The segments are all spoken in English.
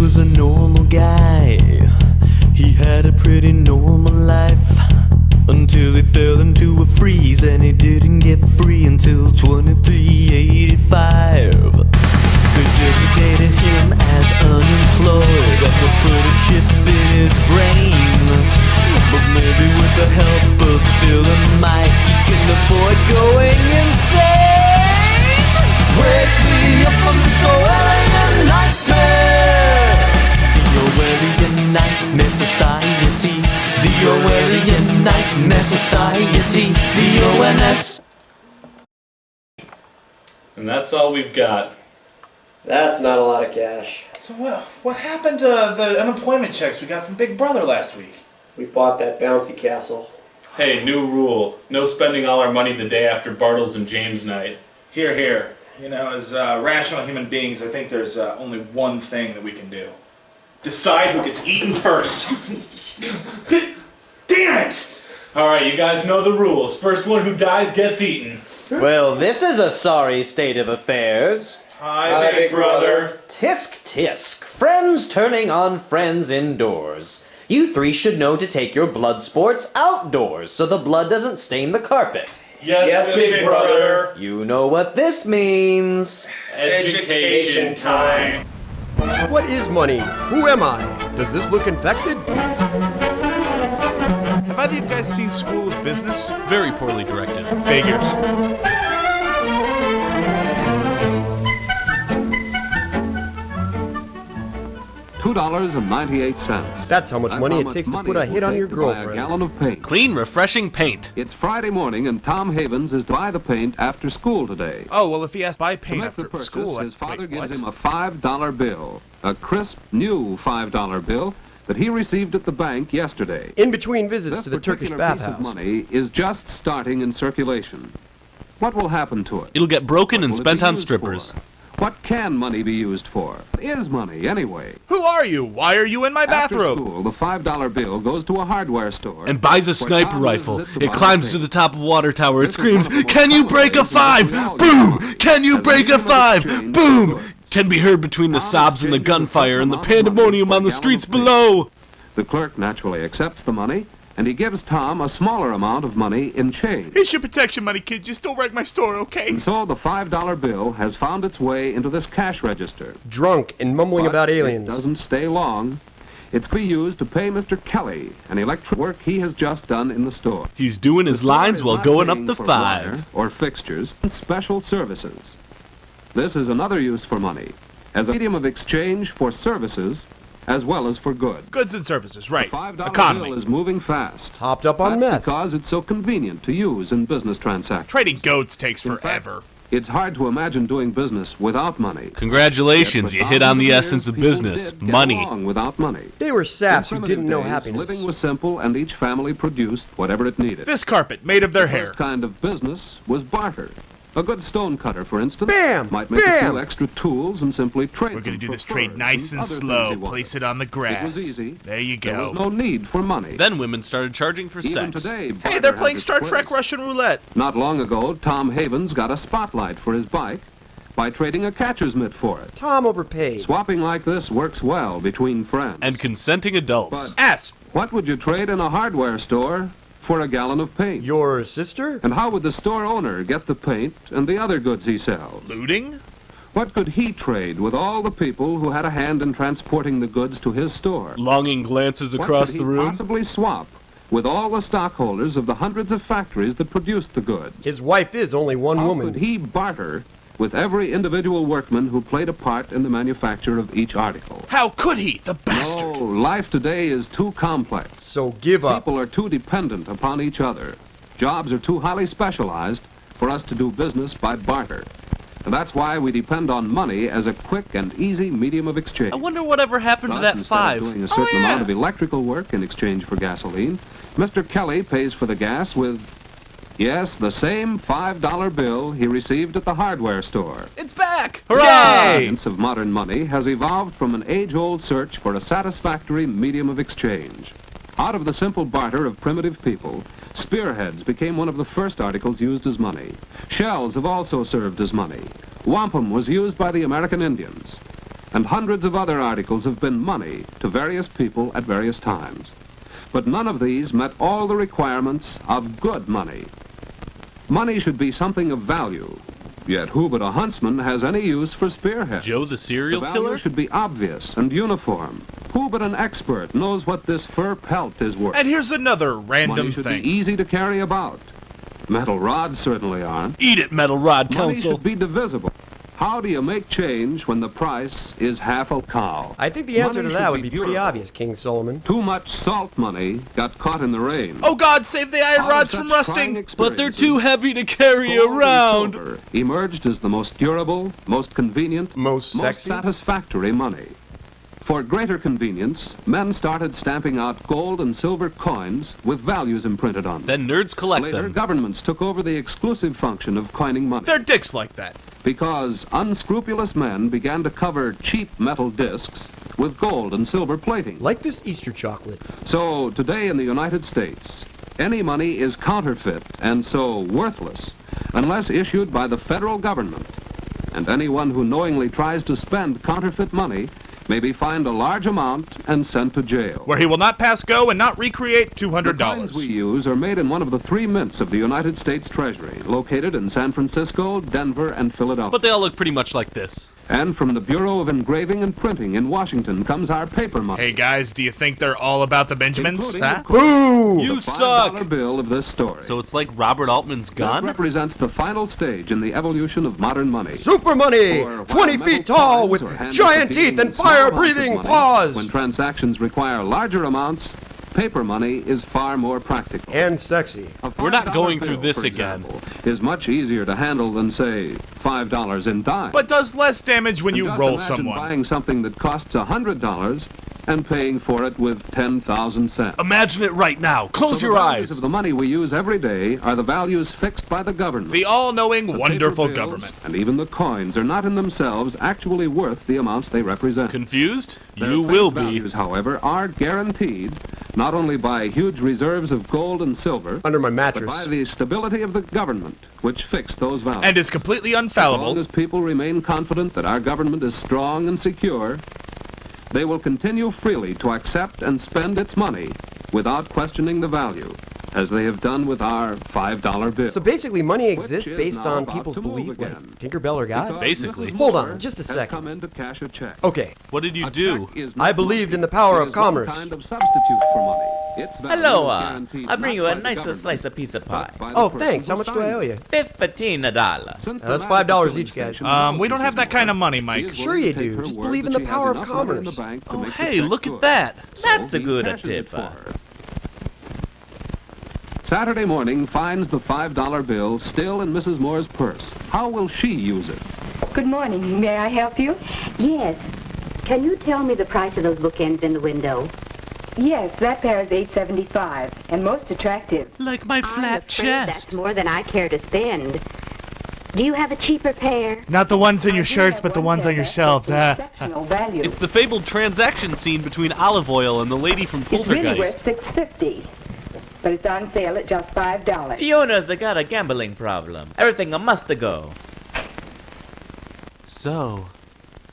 was a normal guy. He had a pretty normal life until he fell into a freeze, and he didn't get free until 2385. They designated him as unemployed and they put a chip in his brain. But maybe with the help of Phil and Mike, he can avoid going insane. Wake me up from this Orwellian nightmare. The Orwellian Nightmare Society. The Orwellian Nightmare Society. The ONS. And that's all we've got. That's not a lot of cash. So what happened to the unemployment checks we got from Big Brother last week? We bought that bouncy castle. Hey, new rule. No spending all our money the day after Bartles and James night. Here, here. You know, as rational human beings, I think there's only one thing that we can do. Decide who gets eaten first. Damn it! Alright, you guys know the rules. First one who dies gets eaten. Well, this is a sorry state of affairs. Hi, Big Brother. Tisk tisk, friends turning on friends indoors. You three should know to take your blood sports outdoors so the blood doesn't stain the carpet. Yes, Big Brother. You know what this means. Education time. What is money? Who am I? Does this look infected? Have either of you guys seen School of Business? Very poorly directed. Figures. $2.98. That's how much money it takes to put a hit on your A girlfriend. gallon of paint. Clean, refreshing paint. It's Friday morning and Tom Havens is to buy the paint after school today. Oh, well, if he has to buy To paint make after the purchase, school... his father wait, gives what? him a $5 bill. A crisp, new $5 bill that he received at the bank yesterday. In between visits This to the Turkish particular piece of bathhouse. money is just starting in circulation. What will happen to it? It'll get broken What and will it spent be on used strippers. for? What can money be used for? What is money, anyway? Who are you? Why are you in my After bathrobe? school, the $5 bill goes to a hardware store And buys a where sniper Tom rifle. uses to It buy climbs to paint. the top of a water tower. It This is one screams, of the most "Can you popular break a ways in which 5? we all Boom! use money. Can you As a break a medium of 5? exchange Boom!" for goods. Can be heard between the Tom sobs and the exchanges a gunfire and the certain amount of money pandemonium for a on the gallon streets of paint. below. The clerk naturally accepts the money, and he gives Tom a smaller amount of money in change. Here's your protection money, kid. Just don't wreck my store, okay? And so the $5 bill has found its way into this cash register. Drunk and mumbling But about it aliens. doesn't stay long. It's to be used to pay Mr. Kelly an electric work he has just done in the store. He's doing his The store lines is while not going up paying the for 5. wire or fixtures and special services. This is another use for money, as a medium of exchange for services as well as for goods. Goods and services, right. The $5 Economy. bill is moving fast. Hopped up on That's meth. because it's so convenient to use in business transactions. Trading goats takes In fact, forever. It's hard to imagine doing business without money. Congratulations, Yet you for hit on the thousands of essence years, of people business. did get Money. along without money. They were saps In who primitive didn't know days, happiness. Living was simple, and each family produced whatever it needed. This carpet, made of their The hair. first kind of business was barter. A good stone cutter, for instance, Bam! might make a Bam! few extra tools and simply trade We're gonna them do for this trade furs nice and other things slow. he wanted. Place it on the grass. It was easy. There you There was go. no need for money. Then women started charging for Even sex. today, Hey, barter they're has playing its Star Trek place. Russian roulette. Not long ago, Tom Havens got a spotlight for his bike by trading a catcher's mitt for it. Tom overpaid. Swapping like this works well between friends. And consenting adults. Asp. What would you trade in a hardware store for a gallon of paint? Your sister? And how would the store owner get the paint and the other goods he sells? Looting? What could he trade with all the people who had a hand in transporting the goods to his store? Longing glances What across could he the room. possibly swap with all the stockholders of the hundreds of factories that produced the goods? His wife is only one How woman. could he barter with every individual workman who played a part in the manufacture of each article? How could he, the bastard? No, life today is too complex. So give up. People are too dependent upon each other. Jobs are too highly specialized for us to do business by barter. And that's why we depend on money as a quick and easy medium of exchange. I wonder whatever happened to Thus, that instead of 5. doing a certain yeah. amount of electrical work in exchange for gasoline, Mr. Kelly pays for the gas with, yes, the same $5 bill he received at the hardware store. It's back! Yay! Science of modern money has evolved from an age-old search for a satisfactory medium of exchange. Out of the simple barter of primitive people, spearheads became one of the first articles used as money. Shells have also served as money. Wampum was used by the American Indians. and hundreds of other articles have been money to various people at various times. But none of these met all the requirements of good money. Money should be something of value, yet who but a huntsman has any use for spearheads? Joe the serial The value killer? should be obvious and uniform. Who but an expert knows what this fur pelt is worth? And here's another Money random should thing. be easy to carry about. Metal rods certainly aren't. Eat it, Metal Rod Money Council. should be divisible. How do you make change when the price is half a cow? I think the answer Money to that should would be pretty durable. obvious, King Solomon. Too much salt money got caught in the rain. Oh God, save the iron Out of rods such from trying rusting! But they're experiences, too heavy to carry gold and around. silver emerged as the most durable, most convenient, Most sexy? satisfactory money. For greater convenience, men started stamping out gold and silver coins with values imprinted on them. Then nerds collect Later, them. governments took over the exclusive function of coining money. They're dicks like that. Because unscrupulous men began to cover cheap metal discs with gold and silver plating. Like this Easter chocolate. So today in the United States, any money is counterfeit and so worthless unless issued by the federal government. And anyone who knowingly tries to spend counterfeit money may be fined a large amount and sent to jail. Where he will not pass go and not recreate The coins we $200. use are made in one of the 3 mints of the United States Treasury, located in San Francisco, Denver, and Philadelphia. But they all look pretty much like this. And from the Bureau of Engraving and Printing in Washington comes our paper money. Hey guys, do you think they're all about the Benjamins? Including, Huh? of course, Boo! You the suck! $5 bill of this story. So it's like Robert Altman's That gun? represents the final stage in the evolution of modern money. Super money! For while 20 metal feet tall coins with are handy giant for teeth dealing and small amounts of fire-breathing money, paws! When transactions require larger amounts, paper money is far more practical. And sexy. A We're not $5 going bill, through this for again. example, is much easier to handle than, say, $5 in dimes. But does less damage when And you just roll imagine someone. buying something that costs $100 and paying for it with 10,000 cents. Imagine it right now. Close So your the values eyes. of the money we use every day are the values fixed by the government. The all-knowing, The wonderful paper bills government. And even the coins are not in themselves actually worth the amounts they represent. Confused? Their You face will be. values, however, are guaranteed not only by huge reserves of gold and silver, Under my but mattress. by the stability of the government, which fixed those values. And is completely As long unfallible. as people remain confident that our government is strong and secure, they will continue freely to accept and spend its money without questioning the value, as they have done with our $5 bill. So basically, money exists is based now on about people's to move belief, again. like Tinkerbell or God? Because Basically. Mrs. Hold Moore on, just a has second. come in to cash a check. Okay, What did you A do? check is I not believed money. in the power It of is one commerce. kind of substitute for money. Its value Hello, is guaranteed I bring not you by a the nicer government, slice of pizza pie. but by the Oh, person thanks. How who much do I signs owe it. you? $15. Since That's the $5 magic each, guys. station We don't have that kind of money, He Mike. is Sure willing you to take do. her Just word believe in that the she power has of enough money in the commerce. bank to Oh, make the hey, check look good. at that. That's So a he good cashes it tip. for her. Saturday morning finds the $5 bill still in Mrs. Moore's purse. How will she use it? Good morning. May I help you? Yes. Can you tell me the price of those bookends in the window? Yes, that pair is $8.75 and most attractive. Like my I'm flat afraid that's chest. more than I care to spend. Do you have a cheaper pair? Not the ones in your I do shirts, have but the one ones on pair your that's shelves. of exceptional value. It's the fabled transaction scene between Olive Oil and the lady from It's really worth Poltergeist. $6.50, but it's on sale at just $5. Fiona's got a gambling problem. Everything a must-go. So,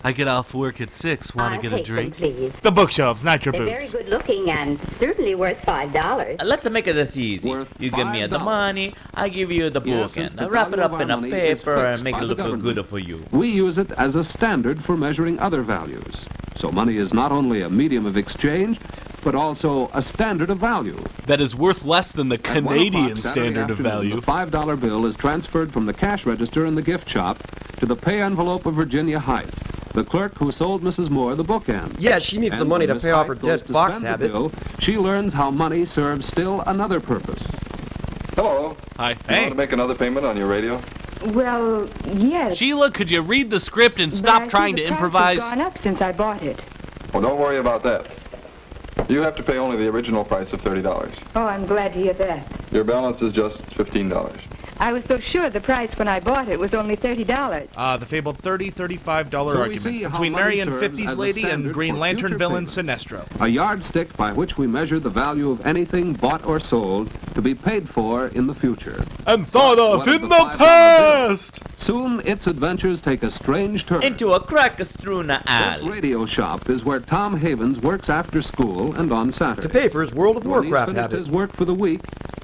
I get off work at 6. Want I'll to get a take them, drink? please. The bookshelves, not your They're very boots. good looking and certainly worth $5. Let's make it this easy. Worth You give me the $5. money, I give you the Yes, book, since and the I wrap it value up of in our a money is paper and fixed make by it the look government. good for you. We use it as a standard for measuring other values. So money is not only a medium of exchange, but also a standard of value. That is worth less than the At 1 o'clock Canadian Saturday standard of afternoon, value. The $5 bill is transferred from the cash register in the gift shop to the pay envelope of Virginia Height, the clerk who sold Mrs. Moore the bookend. Yeah, she needs the And money when to Miss pay off her Height goes dead to fox spend the habit. bill, she learns how money serves still another purpose. Hello. Hi. You Hey. want to make another payment on your radio? Well, yes. Sheila, could you read the script and but I stop see trying the to price improvise? has gone up since I bought it. Well, don't worry about that. You have to pay only the original price of $30. Oh, I'm glad to hear that. Your balance is just $15. I was so sure the price when I bought it was only $30. The fabled $35 So we argument see how between money Marion serves 50s as a lady and standard Green for Lantern future villain payments. Sinestro. A yardstick by which we measure the value of anything bought or sold to be paid for in the future. And thought of What in the the $5 past! Soon its adventures take a strange turn. Into a crack-a-streuna This alley. radio shop is where Tom Havens works after school and on Saturday. To pay for his World of When he's Warcraft finished habit. his work for the week,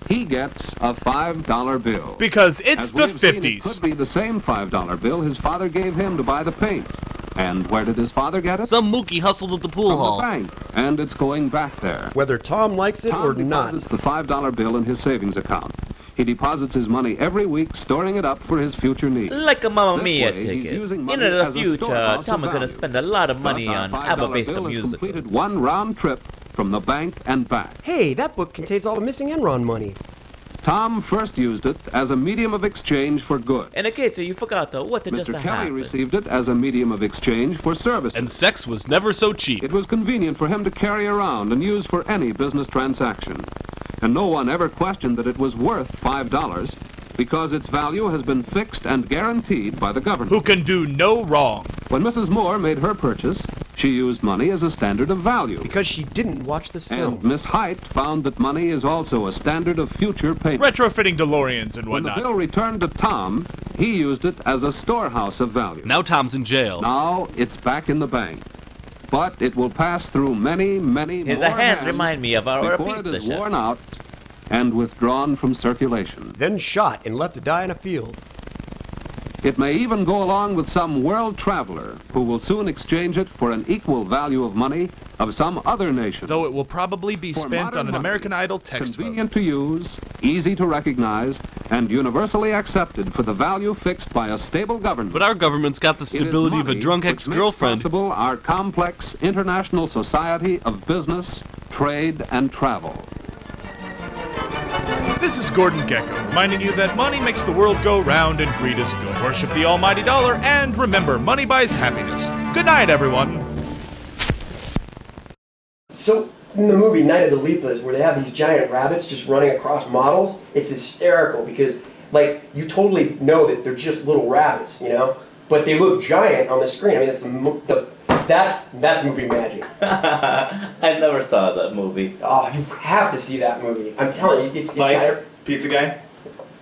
he gets a $5 bill. Because it's As the we've seen, it 50s. could be the same $5 bill his father gave him to buy the paint. And where did his father get it? Some mookie hustled at the pool From hall. the bank. And it's going back there. Whether Tom likes it or Tom not. deposits the $5 bill in his savings account. He deposits his money every week, storing it up for his future needs. Like a Mamma This Mia way, he's ticket. using In money the as a future, storehouse Tom of is gonna value. spend a lot of money Thus, our on $5 ABBA-based bill has musicals. completed one round trip from the bank and back. Hey, that book contains all the missing Enron money. Tom first used it as a medium of exchange for goods. In a case you forgot what just Mr. Kelly happened. received it as a medium of exchange for services. And sex was never so cheap. It was convenient for him to carry around and use for any business transaction. And no one ever questioned that it was worth $5 because its value has been fixed and guaranteed by the government. Who can do no wrong. When Mrs. Moore made her purchase, she used money as a standard of value. Because she didn't watch this film. And Miss Height found that money is also a standard of future payment. Retrofitting DeLoreans and When the whatnot. bill returned to Tom, he used it as a storehouse of value. Now Tom's in jail. Now it's back in the bank. But it will pass through many, many His more hands remind me of our before it pizza is shop. worn out and withdrawn from circulation. Then shot and left to die in a field. It may even go along with some world traveler who will soon exchange it for an equal value of money of some other nation. Though it will probably be For spent modern on an money, American Idol text vote. Convenient to use, easy to recognize, and universally accepted for the value fixed by a stable government. But our government's got the It is stability of a money drunk which ex-girlfriend. makes possible our complex international society of business, trade, and travel. This is Gordon Gecko, reminding you that money makes the world go round and greed is good. Worship the almighty dollar, and remember, money buys happiness. Good night, everyone. So, in the movie Night of the Lipas, where they have these giant rabbits just running across models, it's hysterical because, like, you totally know that they're just little rabbits, you know? But they look giant on the screen. I mean, that's movie magic. I never saw that movie. Oh, you have to see that movie. I'm telling you, it's Mike, got... pizza guy?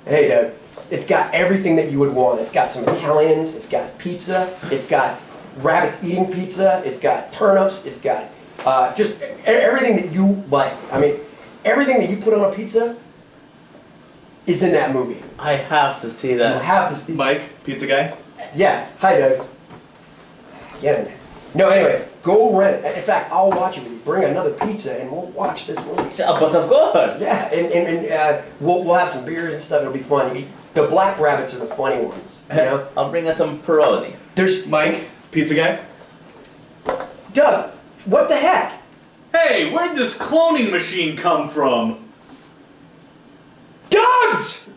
Hey, Doug. It's got everything that you would want. It's got some Italians, it's got pizza, it's got rabbits eating pizza, it's got turnips, it's got just everything that you like. I mean, everything that you put on a pizza is in that movie. I have to see You that. have to see. Mike, pizza guy? Yeah. Hi, Doug. Get in there. No, anyway, go rent it. In fact, I'll watch it with you. Bring another pizza and we'll watch this movie. Yeah, but of course. Yeah, and we'll have some beers and stuff. It'll be fun. The black rabbits are the funny ones, you know? I'll bring us some Peroni. There's... Mike, pizza guy? Doug, what the heck? Hey, where'd this cloning machine come from? Dogs!